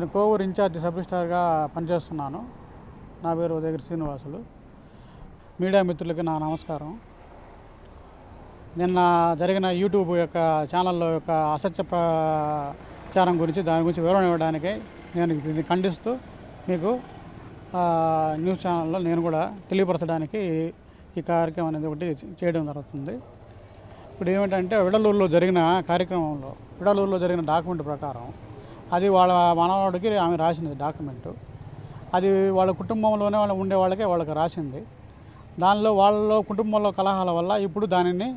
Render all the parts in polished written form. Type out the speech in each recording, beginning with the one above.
నేను Kovur incharge sub రిజిస్ట్రార్గా పనిచేస్తున్నాను. నా పేరు ఉదయగిరి శ్రీనివాసులు. మీడియా మిత్రులకి నా నమస్కారం. నిన్న జరిగిన యూట్యూబ్ యొక్క ఛానల్లో యొక్క అసత్య ప్రచారం గురించి దాని గురించి వివరణ ఇవ్వడానికి నేను దీన్ని ఖండిస్తూ మీకు న్యూస్ ఛానల్లో నేను కూడా తెలియపరచడానికి ఈ కార్యక్రమం అనేది ఒకటి చేయడం జరుగుతుంది. ఇప్పుడు ఏమిటంటే విడలూరులో జరిగిన కార్యక్రమంలో విడలూరులో జరిగిన డాక్యుమెంట్ ప్రకారం అది వాళ్ళ మనవాడికి ఆమె రాసింది డాక్యుమెంటు. అది వాళ్ళ కుటుంబంలోనే ఉండే వాళ్ళకి రాసింది. దానిలో వాళ్ళ కుటుంబంలో కలహాల వల్ల ఇప్పుడు దానిని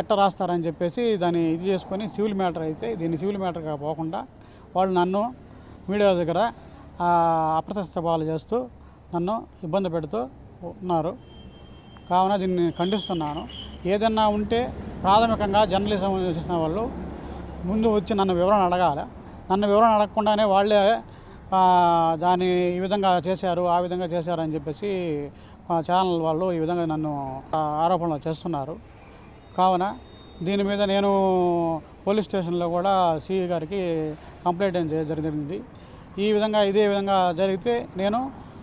ఎట్ట రాస్తారని చెప్పేసి దాన్ని ఇది చేసుకొని సివిల్ మ్యాటర్ అయితే దీన్ని సివిల్ మ్యాటర్గా పోకుండా వాళ్ళు నన్ను మీడియా దగ్గర అప్రతిష్ట పాలు చేస్తూ నన్ను ఇబ్బంది పెడుతూ ఉన్నారు. కావున దీన్ని ఖండిస్తున్నాను. ఏదన్నా ఉంటే ప్రాథమికంగా జర్నలిజం చేసిన వాళ్ళు ముందు వచ్చి నన్ను వివరణ అడగాలి. నన్ను వివరణ అడగకుండానే వాళ్ళే దాన్ని ఈ విధంగా చేశారు ఆ విధంగా చేశారు అని చెప్పేసి ఛానల్ వాళ్ళు ఈ విధంగా నన్ను ఆరోపణలు చేస్తున్నారు. కావున దీని మీద నేను పోలీస్ స్టేషన్లో కూడా సిఐ గారికి కంప్లైంట్ జరిగింది. ఈ విధంగా ఇదే విధంగా జరిగితే నేను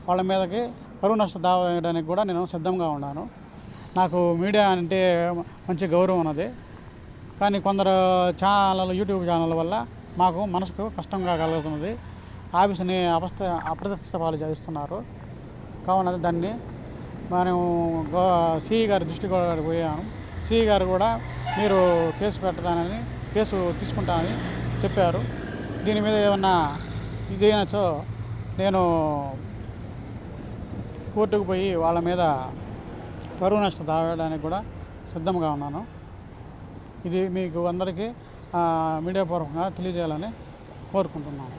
వాళ్ళ మీదకి పరువు నష్ట దావా వేయడానికి కూడా నేను సిద్ధంగా ఉన్నాను. నాకు మీడియా అంటే మంచి గౌరవం ఉన్నది. కానీ కొందరు యూట్యూబ్ ఛానల్ వల్ల మాకు మనసుకు కష్టంగా కలుగుతున్నది. ఆఫీసుని అప్రతిష్ట పాలు చేస్తున్నారు. కావున దాన్ని మనం సిఐ గారి దృష్టికి పోయాను. సిఐ గారు కూడా మీరు కేసు పెట్టడానని కేసు తీసుకుంటానని చెప్పారు. దీని మీద ఏమన్నా ఇదేనచో నేను కోర్టుకు పోయి వాళ్ళ మీద పరువు నష్టం దావేయడానికి కూడా సిద్ధంగా ఉన్నాను. ఇది మీకు అందరికీ మీడియా పూర్వకంగా తెలియజేయాలని కోరుకుంటున్నాను.